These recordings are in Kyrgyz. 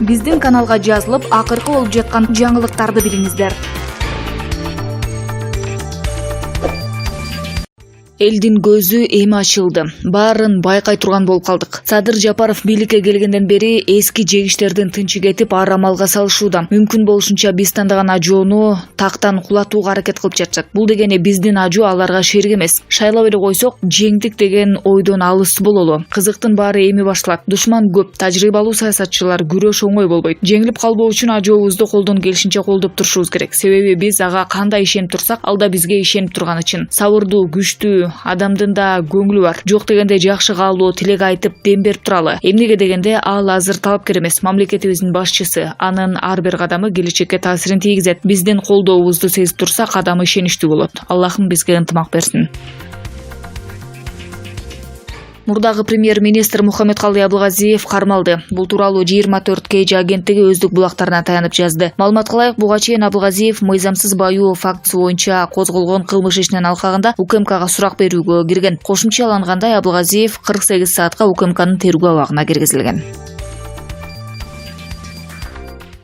Биздин каналга жазылып, акыркы болуп жаткан жаңылыктарды билиңиздер. Элдин көзү эми ачылды. Баарын байкай турган болуп калдык. Садыр Жапаров бийликке келгенден бери эски жегиштердин тынчы кетип, ар амалга салышууда. Мүмкүн болушунча биз тандаган ажоону тактан кулатууга аракет кылып жатышат. Бул дегени биздин ажоо аларга шерик эмес. Шайлап эле койсок, жеңдик деген ойдон алыс бололу. Кызыктын баары эми башталат. Душман көп, тажрыйбалуу саясатчылар, күрөш оңой болбойт. Жеңилип калбоо үчүн ажообузду колдон келишинче колдоп турушубуз керек. Себеби биз ага кандай ишенип турсак, ал да бизге ишенип турган үчүн. Сабырдуу, күчтүү, адамдын да көңүлү бар. Жок дегенде жакшы каалоо тилек айтып дем берип туралы. Эмнеге дегенде ал азыр талапкер эмес, мамлекетибиздин башчысы. Анын ар бир кадамы келечекке таасирин тийгизет. Биздин колдообузду сезип турса, кадамы ишеничтүү болот. Аллахым бизге ынтымак берсин. Мурдагы премьер-министр Мухаммедкалый Абылгазиев кармалды. Бул тууралуу 24 KG агенттиги өздүк булактарына таянып жазды. Маалыматка ылайык, буга чейин Абылгазиев мыйзамсыз баюу фактысы боюнча козголгон кылмыш ишинин алкагында УКМКга сурак берүүгө кирген. Кошумчалангандай, Абылгазиев 48 саатка УКМКнын тергөө абагына киргизилген.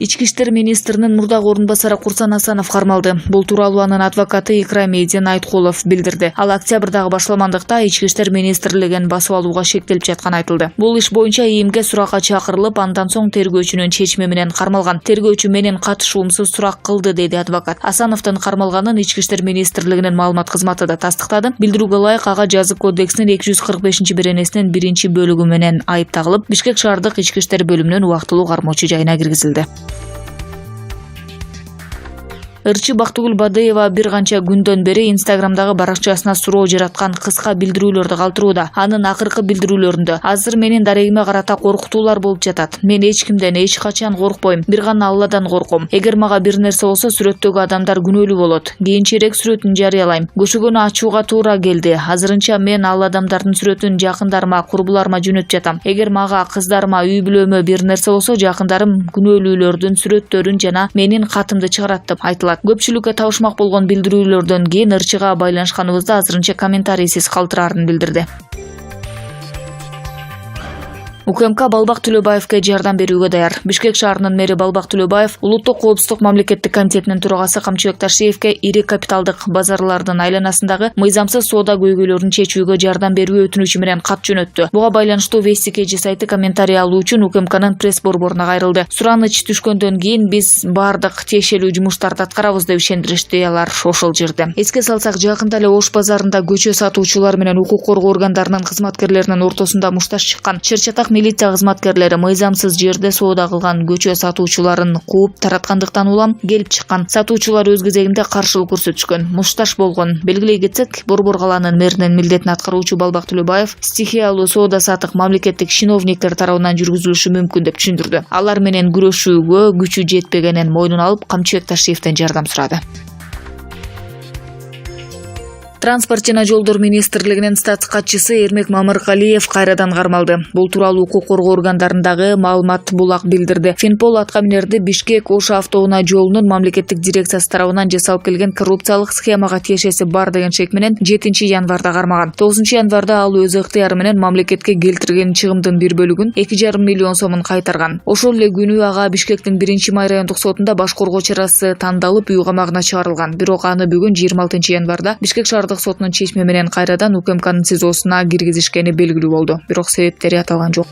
Ички иштер министринин мурдагы орун басары Курсан Асанов кармалды. Бул тууралуу анын адвокаты Икрам Эдин Айткулов билдирди. Ал октябрдагы башламандыкта ички иштер министрлигин басып алууга шектелип жатканы айтылды. Бул иш боюнча ИИМге суракка чакырылып, андан соң тергөөчүнүн чечими менен кармалган. Тергөөчү менин катышуумсуз сурак кылды, деди адвокат. Асановдун кармалганын ички иштер министрлигинин маалымат кызматы да тастыктады. Билдирүүгө ылайык, ага жазык кодексинин 245-беренесинин 1-бөлүгү менен айып тагылып, Бишкек шаардык ички иштер бөлүмүнүн убактылуу кармоочу жайына киргизилди. Ырчы Бактыгүл Бадыева бир канча күндөн бери Инстаграмдагы баракчасына суроо жараткан кыска билдирүүлөрдү калтырууда. Анын акыркы билдирүүлөрүндө: азыр менин дарегиме карата коркутуулар болуп жатат. Мен эч кимден эч качан коркпойм. Бир гана Алладан корком. Эгер мага бир нерсе болсо, сүрөттөгү адамдар күнөөлүү болот. Кийинчерээк сүрөтүн жарыялайм. Көчөгөнү ачууга туура келди. Азырынча мен ал адамдардын сүрөтүн жакындарыма, курбуларыма жөнөтүп жатам. Эгер мага, кыздарыма, үй бүлөмө бир нерсе болсо, жакындарым күнөөлүүлөрдүн сүрөттөрүн жана менин катымды чыгарат деп айтылат. Көпчүлүккө табышмак болгон билдирүүлөрдөн кийин ырчыга байланышканыбызда азырынча комментарийсиз калтыраарын билдирди. УКМК Балбак Төлөбаевке жардам берүүгө даяр. Бишкек шаарынын мэри Балбак Төлөбаев Улуттук коопсуздук мамлекеттик комитетинин төрагасы Камчыбек Ташиевке ири капиталдык базарлардын айланасындагы мыйзамсыз соода көйгөйлөрүн чечүүгө жардам берүү өтүнүчү менен кат жөнөттү. Буга байланыштуу Вести KG сайты комментарий алуу үчүн УКМКнын пресс борборуна кайрылды. Сураныч түшкөндөн кийин биз бардык тиешелүү жумуштарды аткарабыз деп ишендиришти алар ошол жерде. Эске салсак, жакында эле Ош базарында көчө сатуучулар менен укук коргоо органдарынын кызматкерлеринин ортосунда мушташ чыккан. Чыр-чатак милиция кызматкерлери мыйзамсыз жерде соода кылган көчө сатуучуларын кууп тараткандыктан улам келип чыккан. Сатуучулар өз кезегинде каршылык көрсөтүшкөн, мушташ болгон. Белгилей кетсек, Борбор калаанын мэринин милдетин аткаруучу Балбак Төлөбаев стихиялуу соода сатык мамлекеттик чиновниктер тарабынан жүргүзүлүшү мүмкүн деп түшүндүрдү. Алар менен күрөшүүгө күчү жетпегенин мойнуна алып, Камчыбек Ташиевден жардам сурады. Транспорт жана жолдор министрлигинин статс катчысы Эрмек Мамыркалиев кайрадан кармалды. Бул тууралуу укук коргоо органдарындагы маалымат булак билдирди. Финпол атка минерди Бишкек Ош автоунаа жолунун мамлекеттик дирекциясы тарабынан жасалып келген коррупциялык схемага тиешеси бар деген шек менен 7 январда кармаган. 9 январда ал өз ыктыяры менен мамлекетке келтирген чыгымдын 1 бөлүгүн 2,5 миллион сомун кайтарган. Ошол эле күнү ага Бишкектин 1-май райондук сотунда баш коргоо чарасы тандалып, үй камагына чыгарылган. Бирок аны бүгүн 26 январда Бишкек шаардык сотунун чечими менен кайрадан УКМКнын СИЗОсуна киргизишкени белгилүү болду. Бирок себептери аталган жок.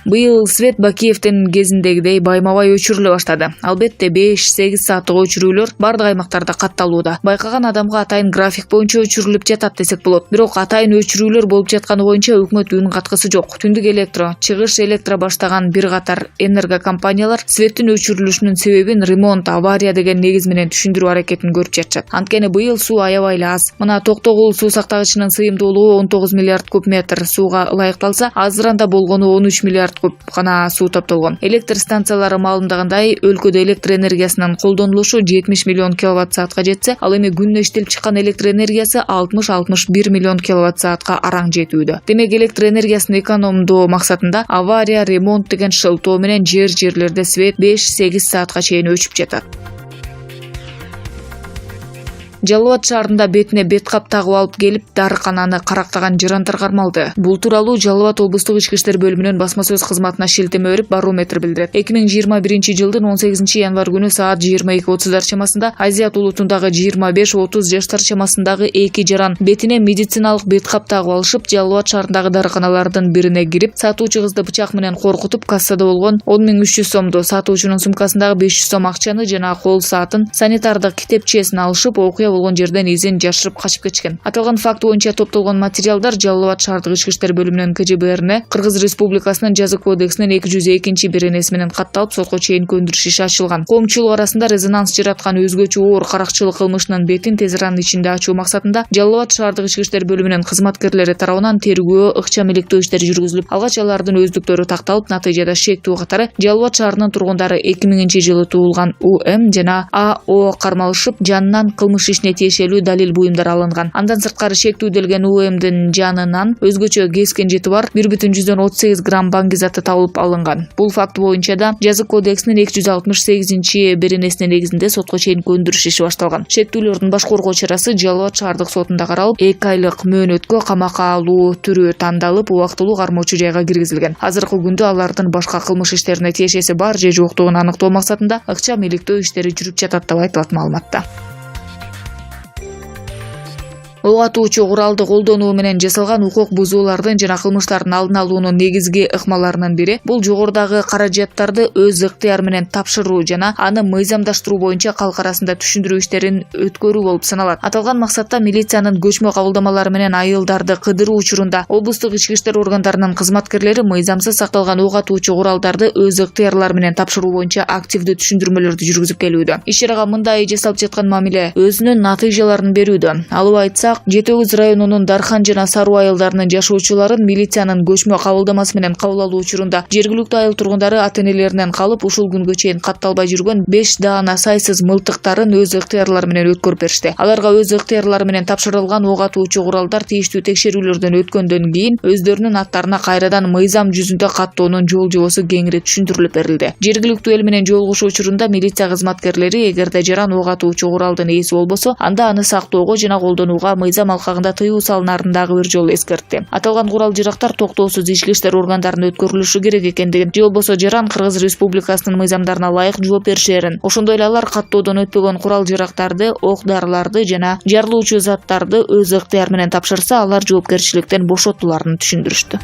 Быйыл Свет Бакиевдин кезиндегидей байма-бай өчүрүлө баштады. Албетте 5-8 сааттык өчүрүүлөр бардык аймактарда катталууда. Байкаган адамга атайын график боюнча өчүрүлүп жатат десек болот. Бирок атайын өчүрүүлөр болуп жатканы боюнча өкмөт үн каткысы жок. Түндүк электро, чыгыш электро баштаган бир катар энергокомпаниялар Светтин өчүрүлүшүнүн себебин ремонт, авария деген негиз менен түшүндүрүү аракетин көрүп жатышат. Анткени быйыл суу аябай эле аз. Мына Токтогул суу сактагычынын сыйымдуулугу 19 миллиард куб метр сууга ылайыкталса, азыр анда болгону 13 миллиард куб гана суу топтолгон. Электр станциялары маалымдагандай, өлкөдө электр энергиясынын колдонулушу 70 миллион киловатт саатка жетсе, ал эми күнүнө иштелип чыккан электр энергиясы 60-61 миллион киловатт саатка араң жетүүдө. Демек электр энергиясын экономдоо максатында авария, ремонт деген шылтоо менен жерлерде свет 5-8 саатка чейин өчүп жатат. Жалал Абад шаарында бетине бет кап тагып алып келип, дарыкананы карактаган жарандар кармалды. Бул тууралуу Жалал Абад облустук ички иштер бөлүмүнүн басма сөз кызматына шилтеме берип, Барометр билдирет. 2021-жылдын 18 январь күнү саат 22:30 чамасында Азият улутундагы 25-30 жаштар чамасындагы 2 жаран бетине медициналык бет кап тагып алышып, Жалал Абад шаарындагы дарыканалардын бирине кирип, сатуучу кызды бычак менен коркутуп, кассада болгон 10.300 сомду, сатуучунун сумкасындагы 500 сом акчаны жана кол саатын, санитардык китепчесин алышып, окуя болгон жерден изин жашырып качып кеткен. Аталган факт боюнча топтолгон материалдар Жалал Абад шаардык ички иштер бөлүмүнүн КЖБРине Кыргыз Республикасынын жаза кодексинин 202-беренеси менен катталып, сотко чейин көндүрүш иши ачылган. Коомчулук арасында резонанс жараткан өзгөчө оор каракчылык кылмышынын бетин тез аранын ичинде ачуу максатында Жалал Абад шаардык ички иштер бөлүмүнүн кызматкерлери тарабынан тергөө, ыкчам иликтөө иштери жүргүзүлүп, алгач алардын өздүктөрү такталып, натыйжада шектүү катары Жалал Абад шаарынын тургундары 2000-жылы туулган УМ жана АО кармалышып, жанынан кылмыш ишине тиешелүү далил буюмдар алынган. Андан сырткары шектүүделген УМдин жанынан өзгөчө кескен жети бар 1,38 грамм баңгизаты табылып алынган. Бул факт боюнча да жаза кодексинин 268-беренесине негизинде сотко чейин көндүрүш иши башталган. Шектүүлөрдүн баш коргоо чарасы Жалал Абад шаардык сотунда каралып, 2 айлык мөөнөткө камакка алуу түрү тандалып, убактылуу кармоочу жайга киргизилген. Азыркы күндө алардын башка кылмыш иштерине тиешеси бар же жоктугун аныктоо максатында ыкчам иликтөө иштери жүрүп жатат деп айтылат маалыматта. Ок атуучу куралды колдонуу менен жасалган укук бузуулардын жана кылмыштардын алдын алуунун негизги ыкмаларынын бири бул жогорудагы каражаттарды өз ыктыяр менен тапшыруу жана аны мыйзамдаштыруу боюнча калк арасында түшүндүрүү иштерин өткөрүү болуп саналат. Аталган максатта милициянын көчмө кабылдамалары менен айылдарды кыдыруу учурунда облустук ички иштер органдарынын кызматкерлери мыйзамсыз сакталган ок атуучу куралдарды өз ыктыярлары менен тапшыруу боюнча активдүү түшүндүрмөлөрдү жүргүзүп келүүдө. Иш чарага мындай жасалып жаткан мамиле өзүнүн натыйжаларын берүүдө. Алып айтсак, Жети Өгүз районунун Дархан жана Саруу айылдарынын жашоочуларын милициянын көчмө кабылдамасы менен кабыл алуу учурунда жергиликтүү айыл тургундары ата-энелеринен калып, ушул күнгө чейин катталбай жүргөн 5 даана сайсыз мылтыктарын өз ыктыярлары менен өткөрүп беришти. Аларга өз ыктыярлары менен тапшырылган ок атуучу куралдар тийиштүү текшерүүлөрдөн өткөндөн кийин өздөрүнүн аттарына кайрадан мыйзам жүзүндө каттоонун жол жобосу кеңири түшүндүрүлүп берилди. Жергиликтүү эл менен жолугушуу учурунда милиция кызматкерлери эгерде жаран ок атуучу куралдын ээси болбосо, анда аны сактоого жана колдонууга мыйзам алкагында тыюу салынарын дагы бир жолу эскертти. Аталган курал жарактар токтоосуз ички иштер органдарына өткөрүлүшү керек экендигин, же болбосо жаран Кыргыз Республикасынын мыйзамдарына ылайык жооп беришерин, ошондой эле алар каттоодон өтпөгөн курал жарактарды, ок дарыларды жана жарылуучу заттарды өз ыктыяр менен тапшырса, алар жоопкерчиликтен бошотуларын түшүндүрүштү.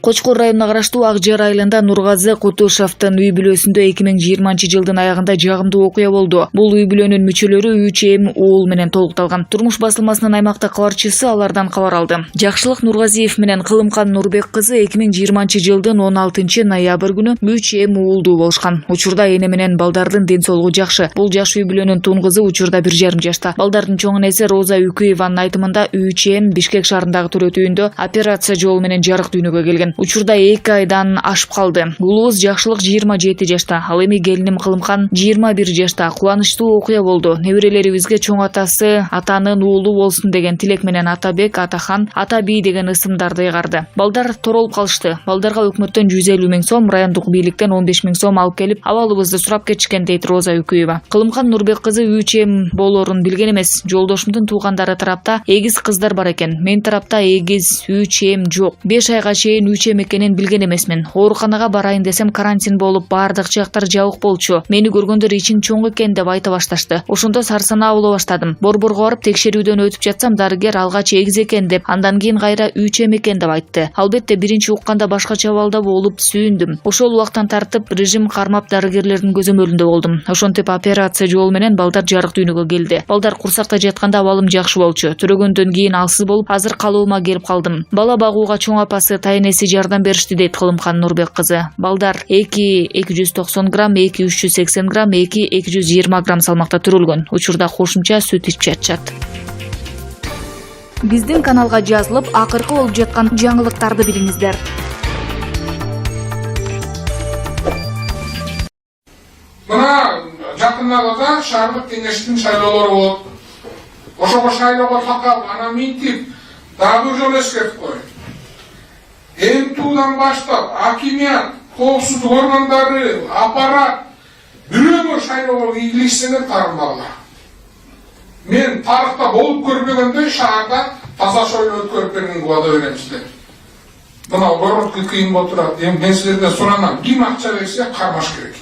Кочкор районуна караштуу Ак Жар айылында Нургазы Кутушевдин үй бүлөсүндө 2020-жылдын аягында жагымдуу окуя болду. Бул үй бүлөнүн мүчөлөрү 3 уул менен толукталган. Турмуш басылмасынын аймактык кабарчысы алардан кабар алды. Жакшылык Нургазиев менен Кылымкан Нурбек кызы 2020-жылдын 16-ноябрь күнү 3 уулдуу болушкан. Учурда эне менен балдардын ден соолугу жакшы. Бул жаш үй бүлөнүн тун кызы учурда 1,5 жашта. Балдардын чоң энеси Роза Үкүеванын айтымында 3 Бишкек шаарындагы төрөт үйүндө операция жолу менен жарык дүйнөгө келген. Учурда 2 айдан ашып калды. Уулубуз Жакшылык 27 жашта, ал эми келиним Кылымкан 21 жашта. Кубанычтуу окуя болду. Неберелерибизге чоң атасы, атанын уулу болсун деген тилек менен Атабек, Атахан, Атаби деген ысымдарды ыйгарды. Балдар торолуп калышты. Балдарга өкмөттөн 150 000 сом, райондук бийликтен 15 000 сом алып келип, абалыбызды сурап кетишкен дейт Роза Үкүева. Кылымкан Нурбек кызы 3 болоорун билген эмес. Жолдошумдун туугандары тарапта эгиз кыздар бар экен. Мен тарапта эгиз 3 жок. 5 айга чейин экенин билген эмесмин. Ооруканага барайын десем карантин болуп, баардык жактар жабык болчу. Мени көргөндөр ичиң чоң экен деп айта башташты. Ошондо сарсанаа боло баштадым. Борборго барып текшерүүдөн өтүп жатсам, дарыгер алгач эгиз экен деп, андан кийин кайра 3 экен деп айтты. Албетте биринчи укканда башкача абалда болуп сүйүндүм. Ошол убактан тартып режим кармап дарыгерлердин көзөмөлүндө болдум. Ошентип операция жолу менен балдар жарык дүйнөгө келди. Балдар курсакта жатканда абалым жакшы болчу. Төрөгөндөн кийин алсыз болуп, азыр калуума келип калдым. Бала багууга чоң апасы, тайнеси жардам беришти дейт Кылымкан Нурбек кызы. Балдар 2 290 грамм, 2 380 грамм, 2 220 грамм салмакта төрөлгөн. Учурда кошумча сүт ичип жатышат. Биздин каналга жазылып, акыркы болуп жаткан жаңылыктарды билиңиздер. Мына жакындагы шаардык кеңештин шайлоолору болот. Ошого шайлоого такап, ана минтип, дагы жол эскертип коюйт. МТУдан баштап, акимият, коопсуздук органдары, аппарат, бирөөгө шайлоого ийгиликсеңер тармагыла. Мен тарыхта болуп көрбөгөндөй шаарда таза шайлоо өткөрүп бергенге убада берем силерге. Мына боротко кыйын болуп турат. Мен силерден суранам, ким акча берсе кармаш керек.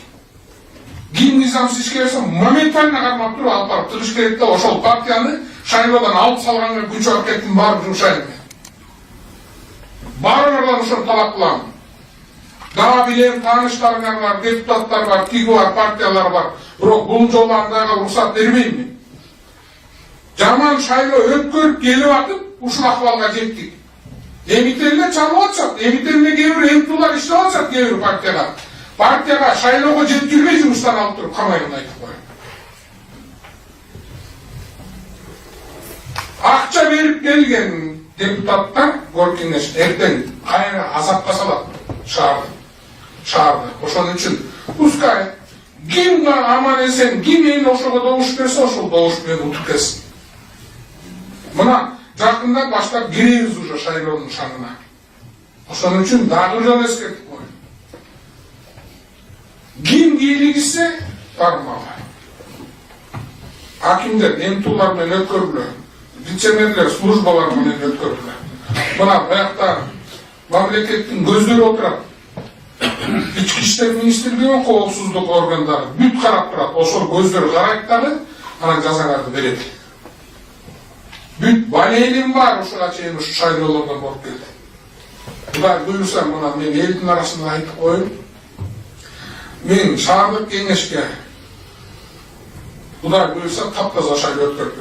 Ким низамсыз ишке берсе моментально кармап туруп алып барып тыгыш керек да ошол партияны шайлоодон алып салганга күч аракеттин баарын жумшайм. Баарыңардан ошону талап кылам. Дагы билем тааныштарыңар бар, депутаттар бар, тиги бар, партиялар бар. Бирок бул жолу андайга уруксат бербейм мен. Жаман шайлоо өткөрүп келип атып, ушул акыбалга жеттик. Эмителер чалып атышат, эмителер кээ бир эмтулар иштеп атышат кээ бир партияга. Партияга шайлоого жеткирбей жумуштан алып туруп камайгын айтып коём. Акча берип келген депутаттар Горкиңеш эртең кайра азапка салат шаарды. Ошон үчүн пускай ким аман эсен, ким эл ошого добуш берсе, ошол добуш менен утуп кетсин. Мына жакында баштап киребиз уже шайлоонун шаңына. Ошон үчүн дагы жол эскертип коеюн. Ким кийлигисе тармагы. Акимдер эмтулар менен өткөрүлө. Вице-мэрлер службалар менен өткөрүлө. Мына буякта мамлекеттин көздөрү отурат. Ички иштер министрлиги, коопсуздук органдары бүт карап турат. Ошол көздөр карайт дагы, анан жазаңарды берет. Бүт балелим бар ушуга чейин ушу шайлоолордон болуп келди. Кудай буйруса, мына мен элдин арасында айтып коеюн. Мен шаардык кеңешке Кудай буйруса таптаза шайлоо өткөрүп